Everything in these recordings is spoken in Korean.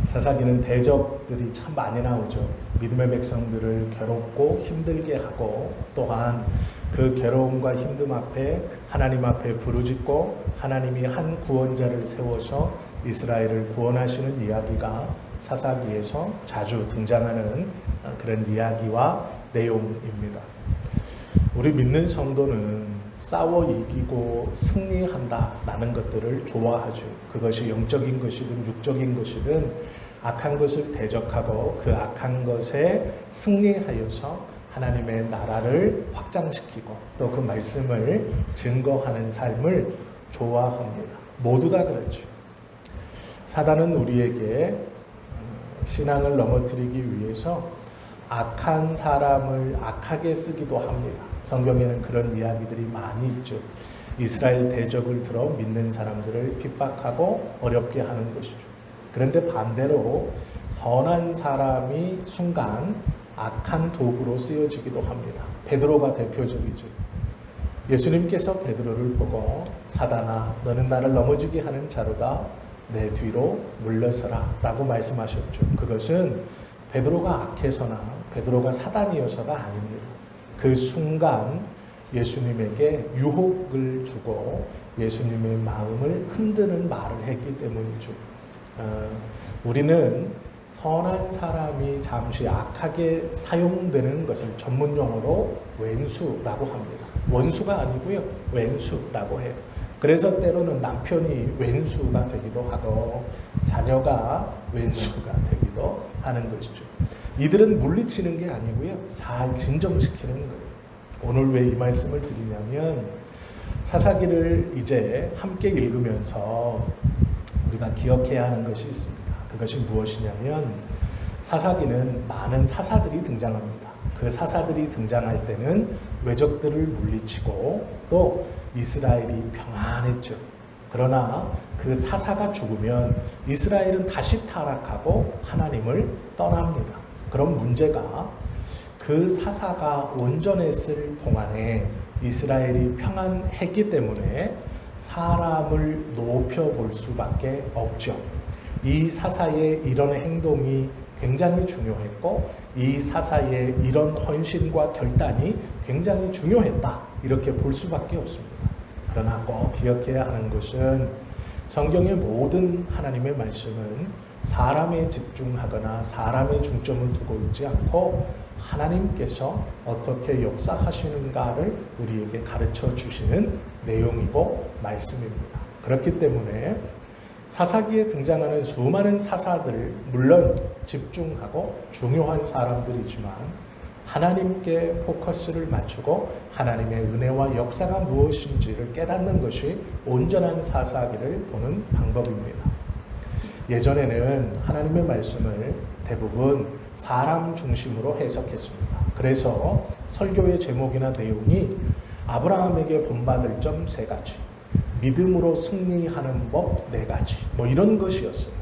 사사기는 대적들이 참 많이 나오죠. 믿음의 백성들을 괴롭고 힘들게 하고 또한 그 괴로움과 힘듦 앞에 하나님 앞에 부르짖고 하나님이 한 구원자를 세워서 이스라엘을 구원하시는 이야기가 사사기에서 자주 등장하는 그런 이야기와 내용입니다. 우리 믿는 성도는 싸워 이기고 승리한다라는 것들을 좋아하죠. 그것이 영적인 것이든 육적인 것이든 악한 것을 대적하고 그 악한 것에 승리하여서 하나님의 나라를 확장시키고 또 그 말씀을 증거하는 삶을 좋아합니다. 모두 다 그렇죠. 사단은 우리에게 신앙을 넘어뜨리기 위해서 악한 사람을 악하게 쓰기도 합니다. 성경에는 그런 이야기들이 많이 있죠. 이스라엘 대적을 들어 믿는 사람들을 핍박하고 어렵게 하는 것이죠. 그런데 반대로 선한 사람이 순간 악한 도구로 쓰여지기도 합니다. 베드로가 대표적이죠. 예수님께서 베드로를 보고 사단아 너는 나를 넘어지게 하는 자로다 내 뒤로 물러서라 라고 말씀하셨죠. 그것은 베드로가 악해서나 베드로가 사단이어서가 아닙니다. 그 순간 예수님에게 유혹을 주고 예수님의 마음을 흔드는 말을 했기 때문이죠. 우리는 선한 사람이 잠시 악하게 사용되는 것을 전문용어로 왼수라고 합니다. 원수가 아니고요. 왼수라고 해요. 그래서 때로는 남편이 왼수가 되기도 하고 자녀가 왼수가 되기도 하는 것이죠. 이들은 물리치는 게 아니고요. 잘 진정시키는 거예요. 오늘 왜 이 말씀을 드리냐면 사사기를 이제 함께 읽으면서 우리가 기억해야 하는 것이 있습니다. 그것이 무엇이냐면 사사기는 많은 사사들이 등장합니다. 그 사사들이 등장할 때는 외적들을 물리치고 또 이스라엘이 평안했죠. 그러나 그 사사가 죽으면 이스라엘은 다시 타락하고 하나님을 떠납니다. 그런 문제가 그 사사가 온전했을 동안에 이스라엘이 평안했기 때문에 사람을 높여볼 수밖에 없죠. 이 사사의 이런 행동이 굉장히 중요했고 이 사사의 이런 헌신과 결단이 굉장히 중요했다. 이렇게 볼 수밖에 없습니다. 그러나 꼭 기억해야 하는 것은 성경의 모든 하나님의 말씀은 사람에 집중하거나 사람의 중점을 두고 있지 않고 하나님께서 어떻게 역사하시는가를 우리에게 가르쳐 주시는 내용이고 말씀입니다. 그렇기 때문에 사사기에 등장하는 수많은 사사들 물론 집중하고 중요한 사람들이지만 하나님께 포커스를 맞추고 하나님의 은혜와 역사가 무엇인지를 깨닫는 것이 온전한 사사기를 보는 방법입니다. 예전에는 하나님의 말씀을 대부분 사람 중심으로 해석했습니다. 그래서 설교의 제목이나 내용이 아브라함에게 본받을 점 3가지, 믿음으로 승리하는 법 4가지, 이런 것이었어요.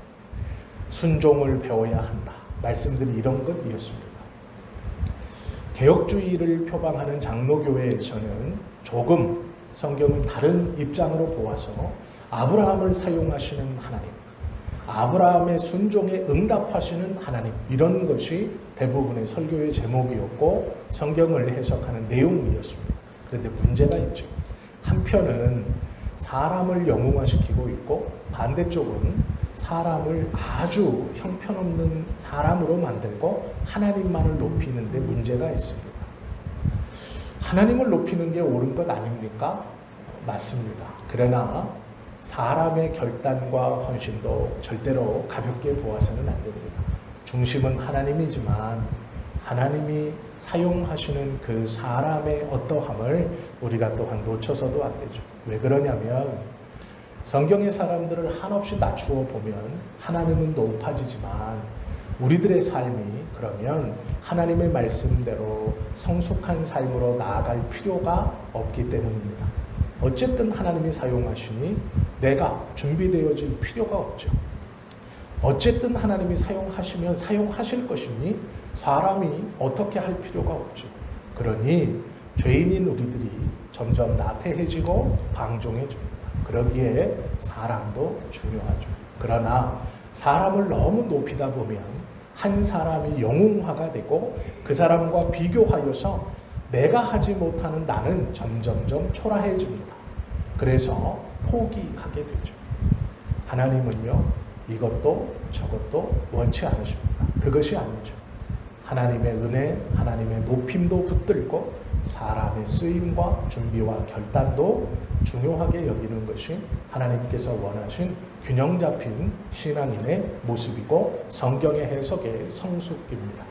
순종을 배워야 한다. 말씀들이 이런 것이었습니다. 개혁주의를 표방하는 장로교회에서는 조금 성경을 다른 입장으로 보아서 아브라함을 사용하시는 하나님, 아브라함의 순종에 응답하시는 하나님, 이런 것이 대부분의 설교의 제목이었고 성경을 해석하는 내용이었습니다. 그런데 문제가 있죠. 한편은 사람을 영웅화시키고 있고 반대쪽은 사람을 아주 형편없는 사람으로 만들고 하나님만을 높이는 데 문제가 있습니다. 하나님을 높이는 게 옳은 것 아닙니까? 맞습니다. 그러나 사람의 결단과 헌신도 절대로 가볍게 보아서는 안 됩니다. 중심은 하나님이지만 하나님이 사용하시는 그 사람의 어떠함을 우리가 또한 놓쳐서도 안 되죠. 왜 그러냐면 성경의 사람들을 한없이 낮추어 보면 하나님은 높아지지만 우리들의 삶이 그러면 하나님의 말씀대로 성숙한 삶으로 나아갈 필요가 없기 때문입니다. 어쨌든 하나님이 사용하시니 내가 준비되어질 필요가 없죠. 어쨌든 하나님이 사용하시면 사용하실 것이니 사람이 어떻게 할 필요가 없죠. 그러니 죄인인 우리들이 점점 나태해지고 방종해집니다. 그러기에 사람도 중요하죠. 그러나 사람을 너무 높이다 보면 한 사람이 영웅화가 되고 그 사람과 비교하여서 내가 하지 못하는 나는 점점점 초라해집니다. 그래서 포기하게 되죠. 하나님은요, 이것도 저것도 원치 않으십니다. 그것이 아니죠. 하나님의 은혜, 하나님의 높임도 붙들고 사람의 쓰임과 준비와 결단도 중요하게 여기는 것이 하나님께서 원하신 균형 잡힌 신앙인의 모습이고 성경의 해석의 성숙입니다.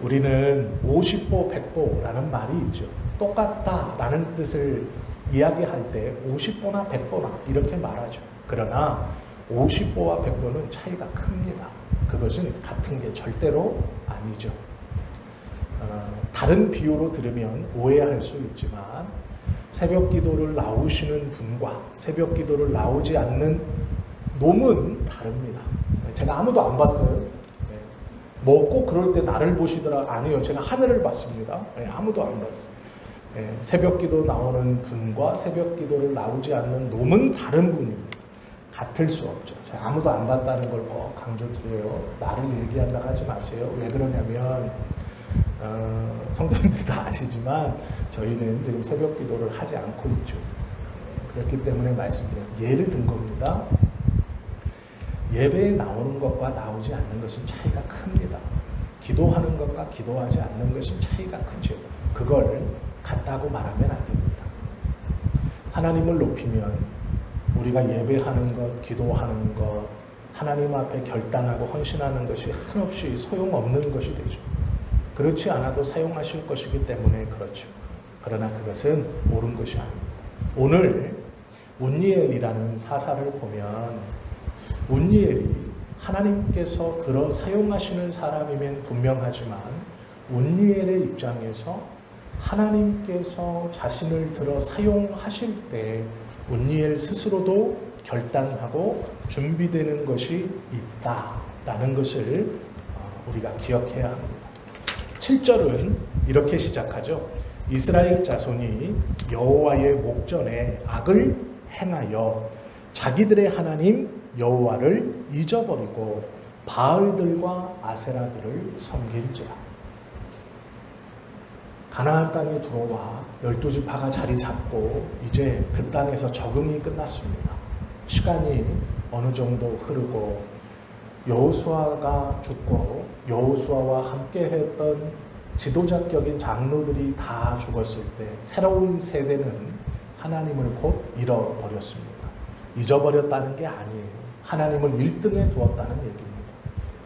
우리는 50보 100보라는 말이 있죠. 똑같다라는 뜻을 이야기할 때 50보나 100보나 이렇게 말하죠. 그러나 50보와 100보는 차이가 큽니다. 그것은 같은 게 절대로 아니죠. 다른 비유로 들으면 오해할 수 있지만 새벽 기도를 나오시는 분과 새벽 기도를 나오지 않는 놈은 다릅니다. 제가 아무도 안 봤어요. 뭐 꼭 그럴 때 나를 보시더라. 아니요, 제가 하늘을 봤습니다. 아무도 안 봤어요. 새벽 기도 나오는 분과 새벽 기도를 나오지 않는 놈은 다른 분입니다. 같을 수 없죠. 제가 아무도 안 봤다는 걸 꼭 강조드려요. 나를 얘기한다고 하지 마세요. 왜 그러냐면 성도님들 다 아시지만 저희는 지금 새벽 기도를 하지 않고 있죠. 그렇기 때문에 말씀드려요. 예를 든 겁니다. 예배에 나오는 것과 나오지 않는 것은 차이가 큽니다. 기도하는 것과 기도하지 않는 것은 차이가 크죠. 그걸 같다고 말하면 안 됩니다. 하나님을 높이면 우리가 예배하는 것, 기도하는 것, 하나님 앞에 결단하고 헌신하는 것이 한없이 소용없는 것이 되죠. 그렇지 않아도 사용하실 것이기 때문에 그렇죠. 그러나 그것은 옳은 것이 아닙니다. 오늘 운니엘이라는 사사를 보면 운니엘이 하나님께서 들어 사용하시는 사람이면 분명하지만 운니엘의 입장에서 하나님께서 자신을 들어 사용하실 때 운니엘 스스로도 결단하고 준비되는 것이 있다라는 것을 우리가 기억해야 합니다. 7절은 이렇게 시작하죠. 이스라엘 자손이 여호와의 목전에 악을 행하여 자기들의 하나님 여호와를 잊어버리고 바알들과 아세라들을 섬긴지라. 가나안 땅에 들어와 12지파가 자리 잡고 이제 그 땅에서 적응이 끝났습니다. 시간이 어느 정도 흐르고 여호수아가 죽고 여호수아와 함께 했던 지도자격인 장로들이 다 죽었을 때 새로운 세대는 하나님을 곧 잃어버렸습니다. 잊어버렸다는 게 아니에요. 하나님을 1등에 두었다는 얘기입니다.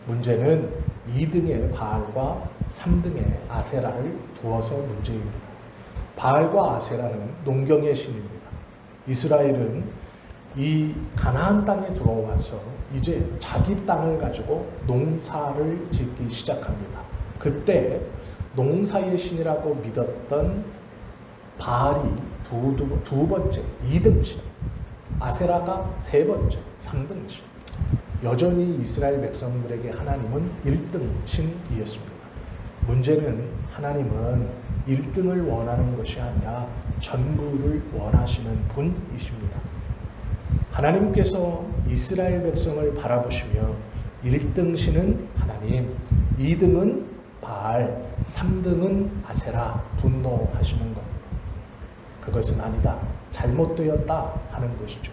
문제는 2등의 바알과 3등의 아세라를 두어서 문제입니다. 바알과 아세라는 농경의 신입니다. 이스라엘은 이 가나안 땅에 들어와서 이제 자기 땅을 가지고 농사를 짓기 시작합니다. 그때 농사의 신이라고 믿었던 바알이 두 번째, 2등 신, 아세라가 세 번째, 3등 신. 여전히 이스라엘 백성들에게 하나님은 1등 신이었습니다. 문제는 하나님은 1등을 원하는 것이 아니라 전부를 원하시는 분이십니다. 하나님께서 이스라엘 백성을 바라보시며 1등 신은 하나님, 2등은 바알, 3등은 아세라 분노하시는 겁니다. 그것은 아니다, 잘못되었다 하는 것이죠.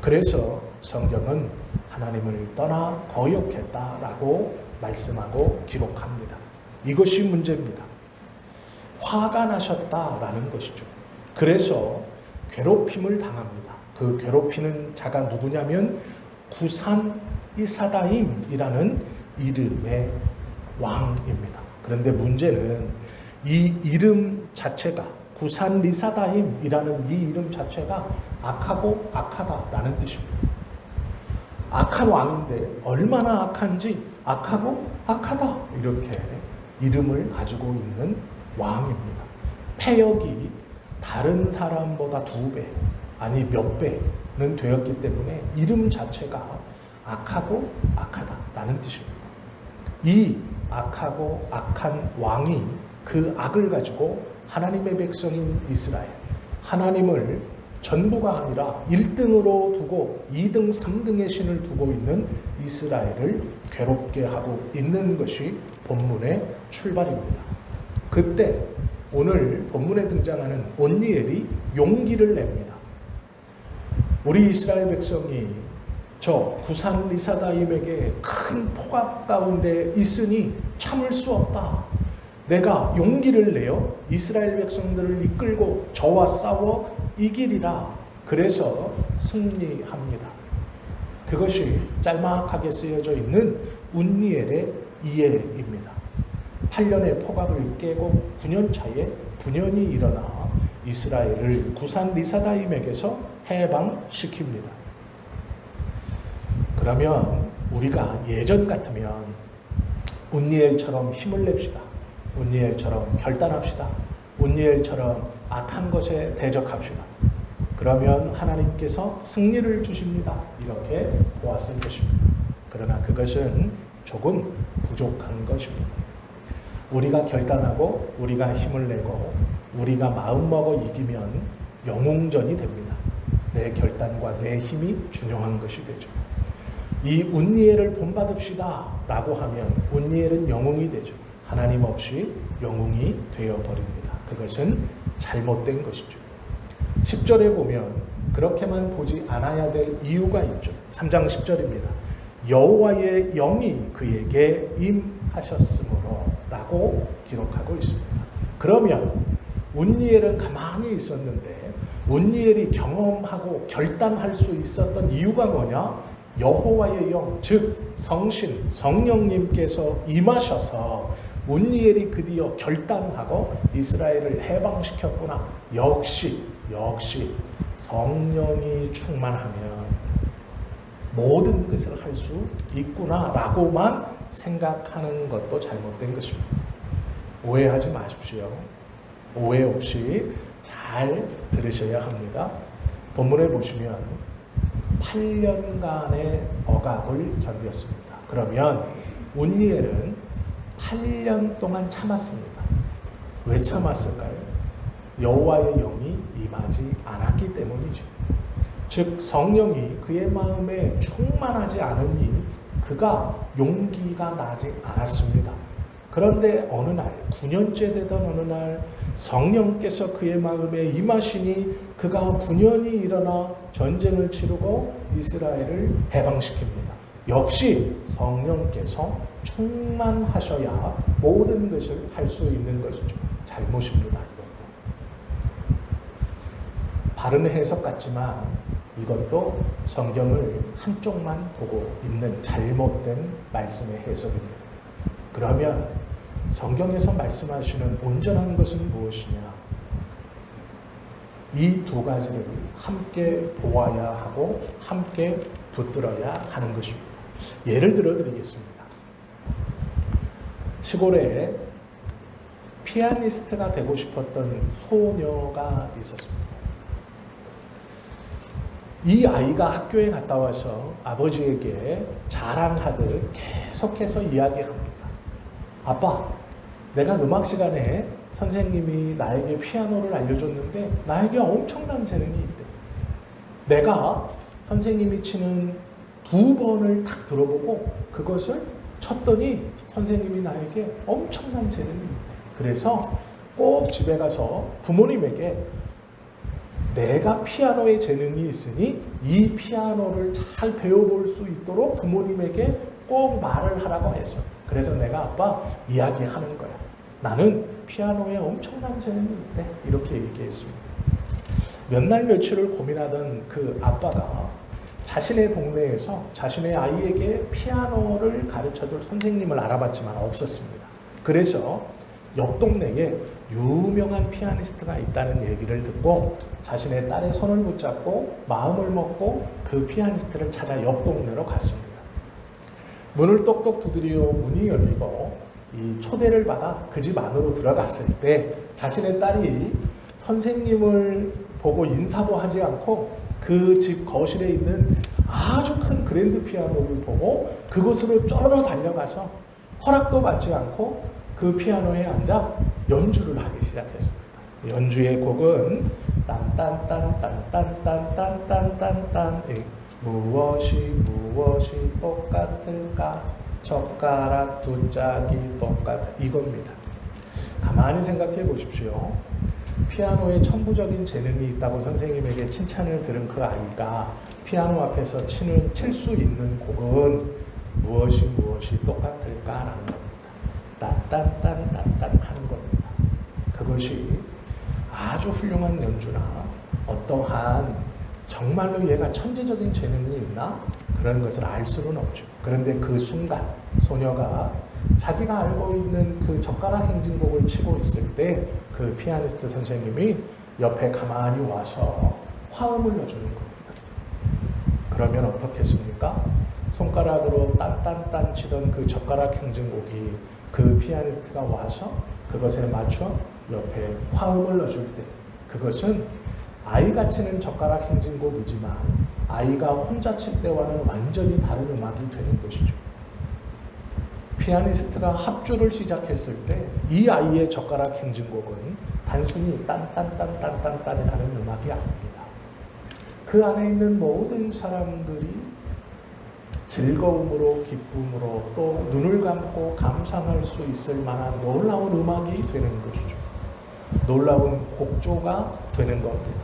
그래서 성경은 하나님을 떠나 거역했다라고 말씀하고 기록합니다. 이것이 문제입니다. 화가 나셨다라는 것이죠. 그래서 괴롭힘을 당합니다. 그 괴롭히는 자가 누구냐면 구산 이사다임이라는 이름의 왕입니다. 그런데 문제는 이 이름 자체가 구산 리사다임이라는 이 이름 자체가 악하고 악하다라는 뜻입니다. 악한 왕인데 얼마나 악한지 악하고 악하다 이렇게 이름을 가지고 있는 왕입니다. 패역이 다른 사람보다 2배 아니 몇 배는 되었기 때문에 이름 자체가 악하고 악하다라는 뜻입니다. 이 악하고 악한 왕이 그 악을 가지고 하나님의 백성인 이스라엘, 하나님을 전부가 아니라 1등으로 두고 2등, 3등의 신을 두고 있는 이스라엘을 괴롭게 하고 있는 것이 본문의 출발입니다. 그때 오늘 본문에 등장하는 온니엘이 용기를 냅니다. 우리 이스라엘 백성이 저 구산 리사다임에게 큰 폭악 가운데 있으니 참을 수 없다. 내가 용기를 내어 이스라엘 백성들을 이끌고 저와 싸워 이기리라. 그래서 승리합니다. 그것이 짤막하게 쓰여져 있는 온니엘의 이해입니다. 8년의 폭악을 깨고 9년 차에 분연이 일어나 이스라엘을 구산 리사다임에게서 해방시킵니다. 그러면 우리가 예전 같으면 온니엘처럼 힘을 냅시다. 온니엘처럼 결단합시다. 온니엘처럼 악한 것에 대적합시다. 그러면 하나님께서 승리를 주십니다. 이렇게 보았을 것입니다. 그러나 그것은 조금 부족한 것입니다. 우리가 결단하고 우리가 힘을 내고 우리가 마음먹어 이기면 영웅전이 됩니다. 내 결단과 내 힘이 중요한 것이 되죠. 이 온니엘을 본받읍시다 라고 하면 온니엘은 영웅이 되죠. 하나님 없이 영웅이 되어버립니다. 그것은 잘못된 것이죠. 10절에 보면 그렇게만 보지 않아야 될 이유가 있죠. 3장 10절입니다. 여호와의 영이 그에게 임하셨으므로 라고 기록하고 있습니다. 그러면 온니엘은 가만히 있었는데 온니엘이 경험하고 결단할 수 있었던 이유가 뭐냐? 여호와의 영, 즉 성신, 성령님께서 임하셔서 온니엘이 드디어 결단하고 이스라엘을 해방시켰구나. 역시 성령이 충만하면 모든 것을 할 수 있구나 라고만 생각하는 것도 잘못된 것입니다. 오해하지 마십시오. 오해 없이 잘 들으셔야 합니다. 본문에 보시면 8년간의 억압을 견뎠습니다. 그러면 온니엘은 8년 동안 참았습니다. 왜 참았을까요? 여호와의 영이 임하지 않았기 때문이죠. 즉 성령이 그의 마음에 충만하지 않으니 그가 용기가 나지 않았습니다. 그런데 어느 날 9년째 되던 어느 날 성령께서 그의 마음에 임하시니 그가 분연히 일어나 전쟁을 치르고 이스라엘을 해방시킵니다. 역시 성령께서 충만하셔야 모든 것을 할 수 있는 것이죠. 잘못입니다. 이것도 바른 해석 같지만 이것도 성경을 한쪽만 보고 있는 잘못된 말씀의 해석입니다. 그러면 성경에서 말씀하시는 온전한 것은 무엇이냐? 이 두 가지를 함께 보아야 하고 함께 붙들어야 하는 것입니다. 예를 들어 드리겠습니다. 시골에 피아니스트가 되고 싶었던 소녀가 있었습니다. 이 아이가 학교에 갔다 와서 아버지에게 자랑하듯 계속해서 이야기합니다. 아빠, 내가 음악 시간에 선생님이 나에게 피아노를 알려줬는데 나에게 엄청난 재능이 있대. 내가 선생님이 치는 2번을 딱 들어보고 그것을 쳤더니 선생님이 나에게 엄청난 재능이 있대. 그래서 꼭 집에 가서 부모님에게 내가 피아노에 재능이 있으니 이 피아노를 잘 배워볼 수 있도록 부모님에게 꼭 말을 하라고 했어요. 그래서 내가 아빠 이야기하는 거야. 나는 피아노에 엄청난 재능이 있대. 이렇게 얘기했습니다. 몇 날 며칠을 고민하던 그 아빠가 자신의 동네에서 자신의 아이에게 피아노를 가르쳐줄 선생님을 알아봤지만 없었습니다. 그래서 옆 동네에 유명한 피아니스트가 있다는 얘기를 듣고 자신의 딸의 손을 붙잡고 마음을 먹고 그 피아니스트를 찾아 옆 동네로 갔습니다. 문을 똑똑 두드려 문이 열리고 이 초대를 받아 그 집 안으로 들어갔을 때 자신의 딸이 선생님을 보고 인사도 하지 않고 그 집 거실에 있는 아주 큰 그랜드 피아노를 보고 그곳으로 쫄러 달려가서 허락도 받지 않고 그 피아노에 앉아 연주를 하기 시작했습니다. 연주의 곡은 딴딴딴딴딴딴딴딴딴 무엇이 똑같을까? 젓가락 두 짝이 똑같아. 이겁니다. 가만히 생각해 보십시오. 피아노에 천부적인 재능이 있다고 선생님에게 칭찬을 들은 그 아이가 피아노 앞에서 칠 수 있는 곡은 무엇이 똑같을까라는 겁니다. 딴딴딴딴딴 하는 겁니다. 그것이 아주 훌륭한 연주나 어떠한 정말로 얘가 천재적인 재능이 있나? 그런 것을 알 수는 없죠. 그런데 그 순간 소녀가 자기가 알고 있는 그 젓가락 행진곡을 치고 있을 때 그 피아니스트 선생님이 옆에 가만히 와서 화음을 넣어주는 겁니다. 그러면 어떻겠습니까? 손가락으로 딴딴딴 치던 그 젓가락 행진곡이 그 피아니스트가 와서 그것에 맞춰 옆에 화음을 넣어줄 때 그것은 아이가 치는 젓가락 행진곡이지만 아이가 혼자 칠 때와는 완전히 다른 음악이 되는 것이죠. 피아니스트가 합주를 시작했을 때 이 아이의 젓가락 행진곡은 단순히 딴딴딴딴딴딴이라는 음악이 아닙니다. 그 안에 있는 모든 사람들이 즐거움으로 기쁨으로 또 눈을 감고 감상할 수 있을 만한 놀라운 음악이 되는 것이죠. 놀라운 곡조가 되는 겁니다.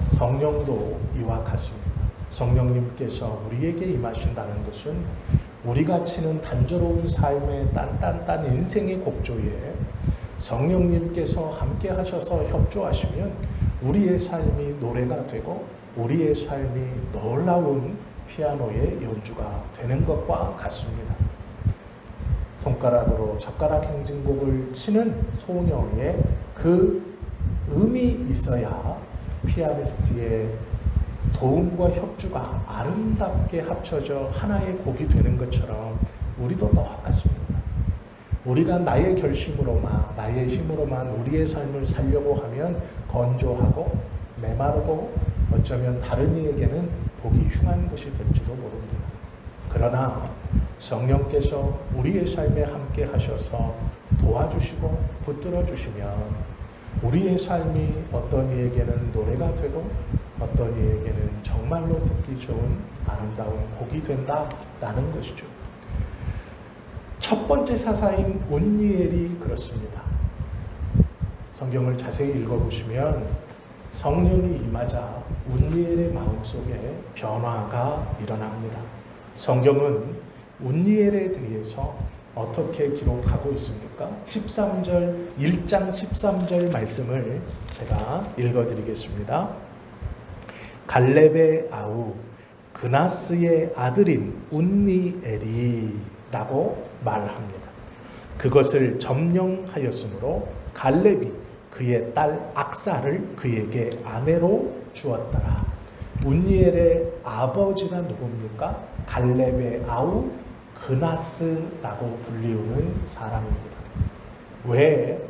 성령도 이와 같습니다. 성령님께서 우리에게 임하신다는 것은 우리가 치는 단조로운 삶의 딴딴딴 인생의 곡조에 성령님께서 함께 하셔서 협조하시면 우리의 삶이 노래가 되고 우리의 삶이 놀라운 피아노의 연주가 되는 것과 같습니다. 손가락으로 젓가락 행진곡을 치는 소녀의 그 음이 있어야 피아니스트의 도움과 협주가 아름답게 합쳐져 하나의 곡이 되는 것처럼 우리도 똑같습니다. 우리가 나의 결심으로만, 나의 힘으로만 우리의 삶을 살려고 하면 건조하고 메마르고 어쩌면 다른 이에게는 보기 흉한 것이 될지도 모릅니다. 그러나 성령께서 우리의 삶에 함께 하셔서 도와주시고 붙들어 주시면 우리의 삶이 어떤 이에게는 노래가 되고 어떤 이에게는 정말로 듣기 좋은 아름다운 곡이 된다라는 것이죠. 첫 번째 사사인 운니엘이 그렇습니다. 성경을 자세히 읽어보시면 성령이 임하자 운니엘의 마음속에 변화가 일어납니다. 성경은 운니엘에 대해서 어떻게 기록하고 있습니까? 13절, 1장 13절 말씀을 제가 읽어드리겠습니다. 갈렙의 아우 그나스의 아들인 운니엘이 라고 말합니다. 그것을 점령하였으므로 갈렙이 그의 딸 악사를 그에게 아내로 주었더라. 운니엘의 아버지가 누굽니까? 갈렙의 아우 그나스라고 불리우는 사람입니다. 왜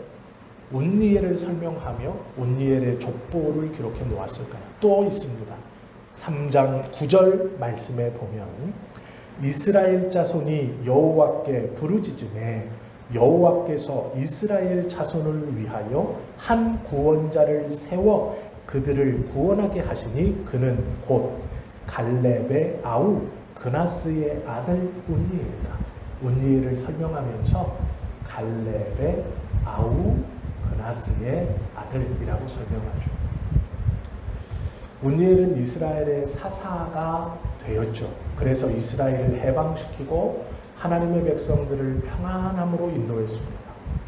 운니엘을 설명하며 운니엘의 족보를 기록해 놓았을까요? 또 있습니다. 3장 9절 말씀에 보면 이스라엘 자손이 여호와께 부르짖음에 여호와께서 이스라엘 자손을 위하여 한 구원자를 세워 그들을 구원하게 하시니 그는 곧 갈렙의 아우 그나스의 아들 운니엘이라. 운니엘을 설명하면서 갈렙의 아우 그나스의 아들이라고 설명하죠. 운니엘은 이스라엘의 사사가 되었죠. 그래서 이스라엘을 해방시키고 하나님의 백성들을 평안함으로 인도했습니다.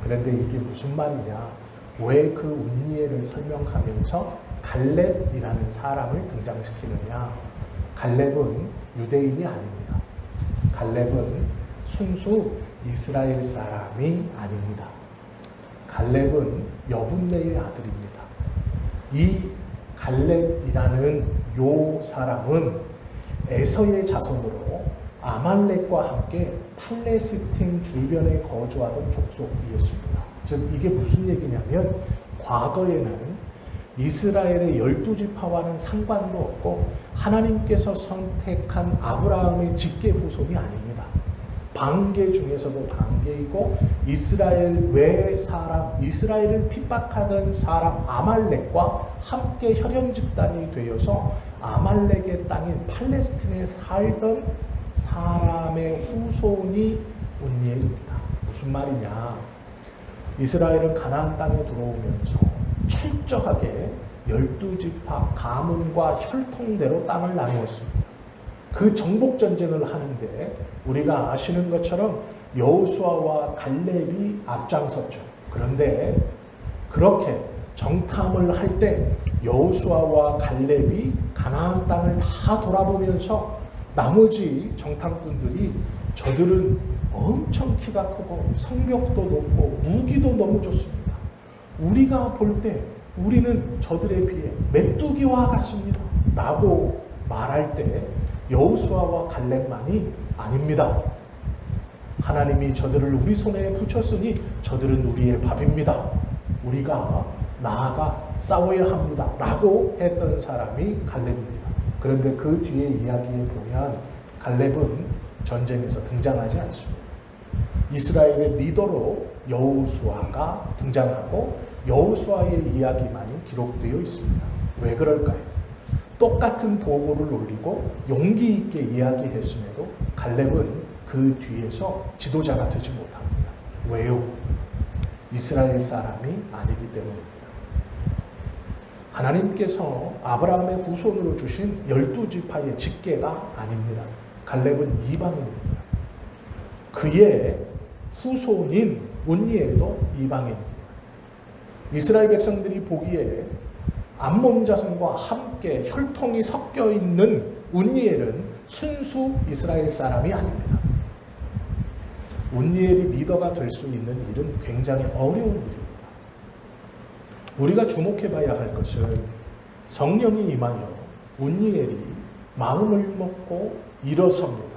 그런데 이게 무슨 말이냐? 왜 그 운니엘을 설명하면서 갈렙이라는 사람을 등장시키느냐? 갈렙은 유대인이 아닙니다. 갈렙은 순수 이스라엘 사람이 아닙니다. 갈렙은 여분네의 아들입니다. 이 갈렙이라는 요 사람은 에서의 자손으로 아말렉과 함께 팔레스틴 주변에 거주하던 족속이었습니다. 즉 이게 무슨 얘기냐면 과거에는 이스라엘의 12지파와는 상관도 없고 하나님께서 선택한 아브라함의 직계 후손이 아닙니다. 반개 중에서도 반개이고 이스라엘 외 사람, 이스라엘을 핍박하던 사람 아말렉과 함께 혈연 집단이 되어서 아말렉의 땅인 팔레스틴에 살던 사람의 후손이 운니엘입니다. 무슨 말이냐? 이스라엘은 가나안 땅에 들어오면서 철저하게 12지파 가문과 혈통대로 땅을 나누었습니다. 그 정복 전쟁을 하는데 우리가 아시는 것처럼 여호수아와 갈렙이 앞장섰죠. 그런데 그렇게 정탐을 할 때 여호수아와 갈렙이 가나안 땅을 다 돌아보면서 나머지 정탐꾼들이 저들은 엄청 키가 크고 성벽도 높고 무기도 너무 좋습니다. 우리가 볼 때 우리는 저들에 비해 메뚜기와 같습니다. 라고 말할 때 여호수아와 갈렙만이 아닙니다. 하나님이 저들을 우리 손에 붙였으니 저들은 우리의 밥입니다. 우리가 나아가 싸워야 합니다. 라고 했던 사람이 갈렙입니다. 그런데 그 뒤에 이야기에 보면 갈렙은 전쟁에서 등장하지 않습니다. 이스라엘의 리더로 여호수아가 등장하고 여호수아의 이야기만이 기록되어 있습니다. 왜 그럴까요? 똑같은 보고를 올리고 용기 있게 이야기했음에도 갈렙은 그 뒤에서 지도자가 되지 못합니다. 왜요? 이스라엘 사람이 아니기 때문입니다. 하나님께서 아브라함의 후손으로 주신 12지파의 직계가 아닙니다. 갈렙은 이방인입니다. 그의 후손인 운니엘도 이방인입니다. 이스라엘 백성들이 보기에 암몬 자손과 함께 혈통이 섞여 있는 운니엘은 순수 이스라엘 사람이 아닙니다. 운니엘이 리더가 될 수 있는 일은 굉장히 어려운 일입니다. 우리가 주목해 봐야 할 것은 성령이 임하여 운니엘이 마음을 먹고 일어섭니다.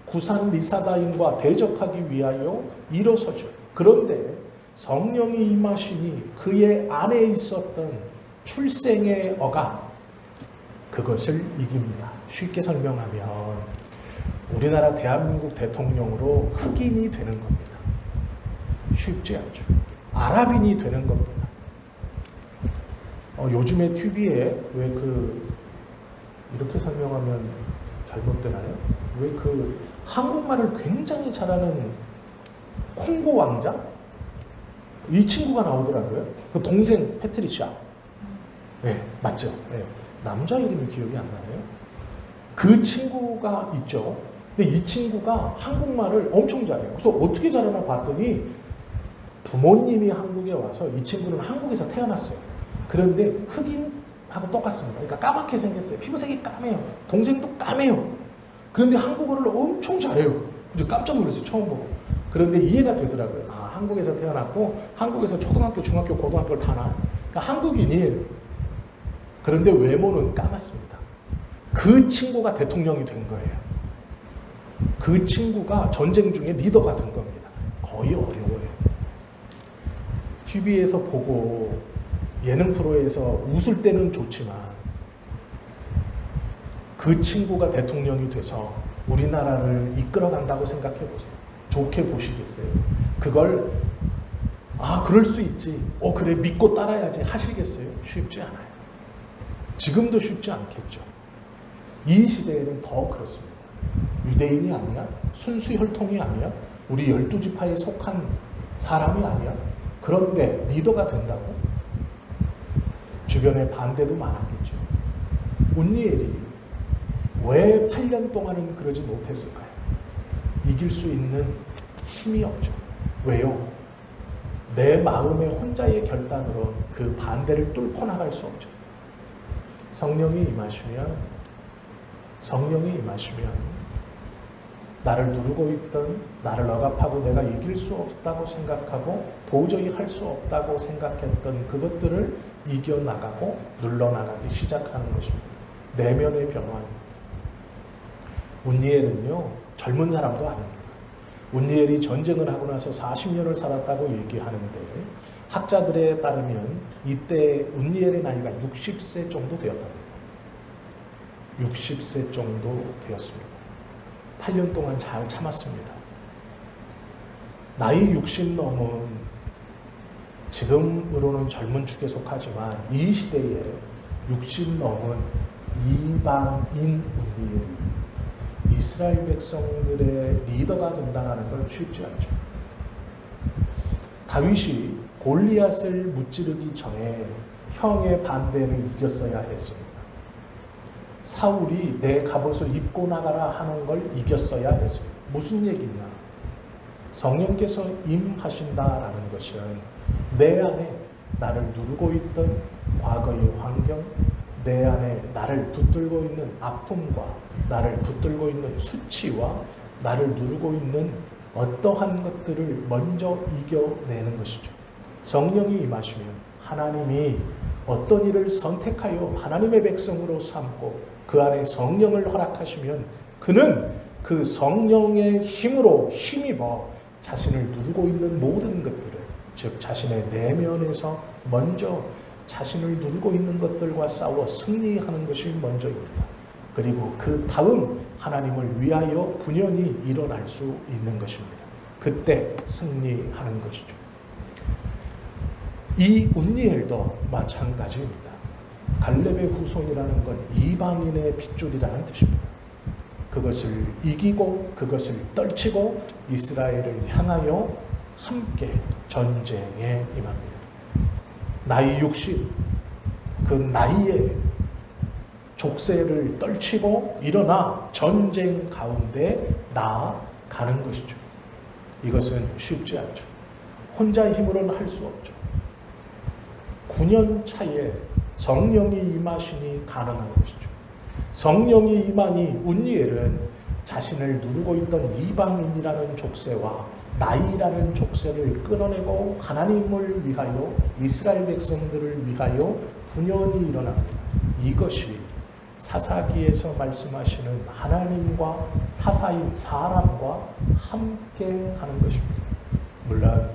구산 리사다임과 대적하기 위하여 일어서죠. 그런데 성령이 임하시니 그의 안에 있었던 출생의 어가 그것을 이깁니다. 쉽게 설명하면 우리나라 대한민국 대통령으로 흑인이 되는 겁니다. 쉽지 않죠. 아랍인이 되는 겁니다. 요즘에 TV에 왜 이렇게 설명하면 잘못되나요? 왜 한국말을 굉장히 잘하는 콩고 왕자? 이 친구가 나오더라고요. 그 동생 패트리샤. 네, 맞죠? 네. 남자 이름이 기억이 안 나네요. 그 친구가 있죠. 근데 이 친구가 한국말을 엄청 잘해요. 그래서 어떻게 잘하나 봤더니 부모님이 한국에 와서 이 친구는 한국에서 태어났어요. 그런데 흑인하고 똑같습니다. 그러니까 까맣게 생겼어요. 피부색이 까매요. 동생도 까매요. 그런데 한국어를 엄청 잘해요. 이제 깜짝 놀랐어요. 처음 보고. 그런데 이해가 되더라고요. 아, 한국에서 태어났고 한국에서 초등학교, 중학교, 고등학교를 다 나왔어요. 그러니까 한국인이에요. 그런데 외모는 까맣습니다. 그 친구가 대통령이 된 거예요. 그 친구가 전쟁 중에 리더가 된 겁니다. 거의 어려워요. TV에서 보고 예능 프로에서 웃을 때는 좋지만 그 친구가 대통령이 돼서 우리나라를 이끌어 간다고 생각해 보세요. 좋게 보시겠어요? 그걸 그럴 수 있지. 그래 믿고 따라야지 하시겠어요? 쉽지 않아요. 지금도 쉽지 않겠죠. 이 시대에는 더 그렇습니다. 유대인이 아니야? 순수 혈통이 아니야? 우리 12지파에 속한 사람이 아니야? 그런데 리더가 된다고? 주변에 반대도 많았겠죠. 운니엘이 왜 8년 동안은 그러지 못했을까요? 이길 수 있는 힘이 없죠. 왜요? 내 마음의 혼자의 결단으로 그 반대를 뚫고 나갈 수 없죠. 성령이 임하시면 나를 누르고 있던, 나를 억압하고 내가 이길 수 없다고 생각하고 도저히 할 수 없다고 생각했던 그것들을 이겨나가고 눌러나가기 시작하는 것입니다. 내면의 변화입니다. 운니엘은요, 젊은 사람도 아닙니다. 운니엘이 전쟁을 하고 나서 40년을 살았다고 얘기하는데 학자들에 따르면 이때 운니엘의 나이가 60세 정도 되었답니다. 60세 정도 되었습니다. 8년 동안 잘 참았습니다. 나이 60 넘은 지금으로는 젊은 축에 속하지만 이 시대에 60 넘은 이방인 운니엘이 이스라엘 백성들의 리더가 된다는 건 쉽지 않죠. 다윗이 골리앗을 무찌르기 전에 형의 반대를 이겼어야 했습니다. 사울이 내 갑옷을 입고 나가라 하는 걸 이겼어야 했습니다. 무슨 얘기냐? 성령께서 임하신다라는 것은 내 안에 나를 누르고 있던 과거의 환경, 내 안에 나를 붙들고 있는 아픔과 나를 붙들고 있는 수치와 나를 누르고 있는 어떠한 것들을 먼저 이겨내는 것이죠. 성령이 임하시면 하나님이 어떤 일을 선택하여 하나님의 백성으로 삼고 그 안에 성령을 허락하시면 그는 그 성령의 힘으로 힘입어 자신을 누르고 있는 모든 것들을, 즉 자신의 내면에서 먼저 자신을 누르고 있는 것들과 싸워 승리하는 것이 먼저입니다. 그리고 그 다음 하나님을 위하여 분연히 일어날 수 있는 것입니다. 그때 승리하는 것이죠. 이 운니엘도 마찬가지입니다. 갈렙의 후손이라는 건 이방인의 핏줄이라는 뜻입니다. 그것을 이기고 그것을 떨치고 이스라엘을 향하여 함께 전쟁에 임합니다. 나이 60, 그 나이에 족쇄를 떨치고 일어나 전쟁 가운데 나아가는 것이죠. 이것은 쉽지 않죠. 혼자 힘으로는 할 수 없죠. 9년 차에 성령이 임하시니 가능한 것이죠. 성령이 임하니 운니엘은 자신을 누르고 있던 이방인이라는 족쇄와 나이라는 족쇄를 끊어내고 하나님을 위하여 이스라엘 백성들을 위하여 분연히 일어납니다. 이것이 사사기에서 말씀하시는 하나님과 사사인 사람과 함께 하는 것입니다. 물론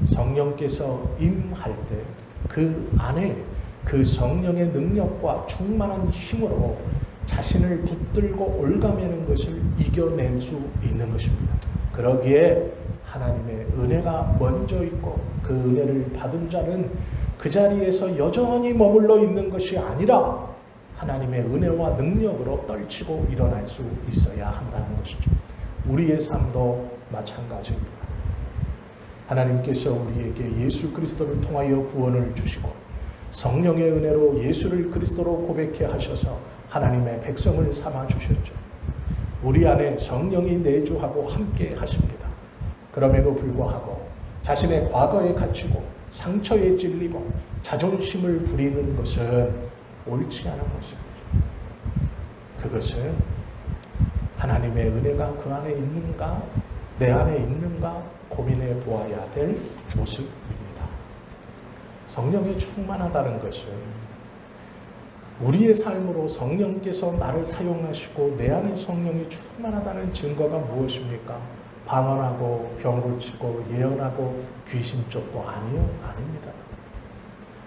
성령께서 임할 때 그 안에 그 성령의 능력과 충만한 힘으로 자신을 붙들고 올가매는 것을 이겨낼 수 있는 것입니다. 그러기에 하나님의 은혜가 먼저 있고 그 은혜를 받은 자는 그 자리에서 여전히 머물러 있는 것이 아니라 하나님의 은혜와 능력으로 떨치고 일어날 수 있어야 한다는 것이죠. 우리의 삶도 마찬가지입니다. 하나님께서 우리에게 예수 그리스도를 통하여 구원을 주시고 성령의 은혜로 예수를 그리스도로 고백해 하셔서 하나님의 백성을 삼아 주셨죠. 우리 안에 성령이 내주하고 함께 하십니다. 그럼에도 불구하고 자신의 과거에 갇히고 상처에 찔리고 자존심을 부리는 것은 옳지 않은 것입니다. 그것은 하나님의 은혜가 그 안에 있는가, 내 안에 있는가 고민해 보아야 될 모습입니다. 성령이 충만하다는 것은 우리의 삶으로 성령께서 나를 사용하시고 내 안에 성령이 충만하다는 증거가 무엇입니까? 방언하고 병 고치고 예언하고 귀신 쫓고 아닙니다.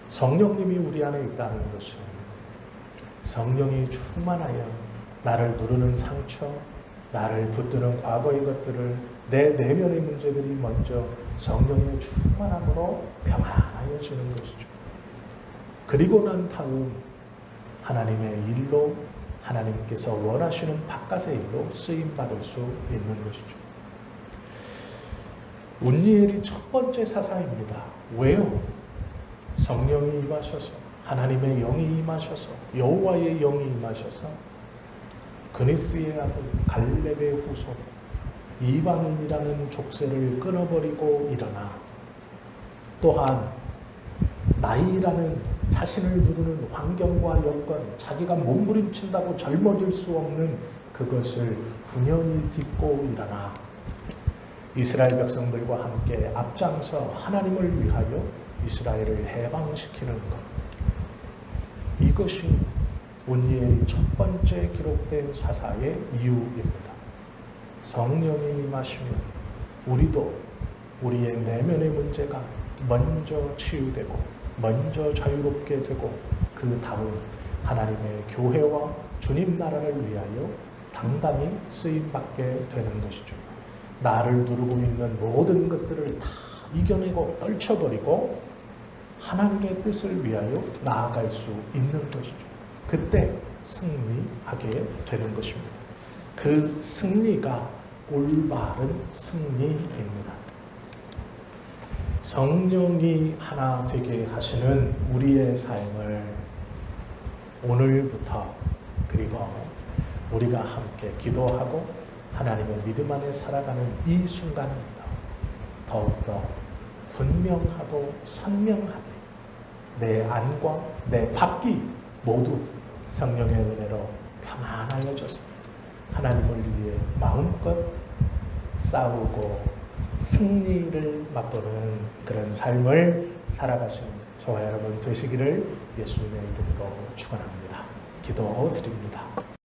성령님이 우리 안에 있다는 것은 성령이 충만하여 나를 누르는 상처, 나를 붙드는 과거의 것들을, 내 내면의 문제들이 먼저 성령의 충만함으로 평안하여지는 것이죠. 그리고 난 다음 하나님의 일로, 하나님께서 원하시는 바깥의 일로 쓰임받을 수 있는 것이죠. 운니엘이 첫 번째 사사입니다. 왜요? 성령이 임하셔서, 하나님의 영이 임하셔서, 여호와의 영이 임하셔서 그니스의 아들 갈렙의 후손 이방인이라는 족쇄를 끊어버리고 일어나, 또한 나이라는 자신을 누르는 환경과 여건, 자기가 몸부림친다고 젊어질 수 없는 그것을 분연히 딛고 일어나 이스라엘 백성들과 함께 앞장서 하나님을 위하여 이스라엘을 해방시키는 것, 이것이 운니엘이 첫 번째 기록된 사사의 이유입니다. 성령이 임하시면 우리도 우리의 내면의 문제가 먼저 치유되고 먼저 자유롭게 되고 그 다음 하나님의 교회와 주님 나라를 위하여 당당히 쓰임받게 되는 것이죠. 나를 누르고 있는 모든 것들을 다 이겨내고 떨쳐버리고 하나님의 뜻을 위하여 나아갈 수 있는 것이죠. 그때 승리하게 되는 것입니다. 그 승리가 올바른 승리입니다. 성령이 하나 되게 하시는 우리의 삶을 오늘부터 그리고 우리가 함께 기도하고 하나님의 믿음 안에 살아가는 이 순간부터 더욱더 분명하고 선명하게 내 안과 내 밖이 모두 성령의 은혜로 평안하여져서 하나님을 위해 마음껏 싸우고 승리를 맛보는 그런 삶을 살아가시는 저와 여러분 되시기를 예수님의 이름으로 축원합니다. 기도드립니다.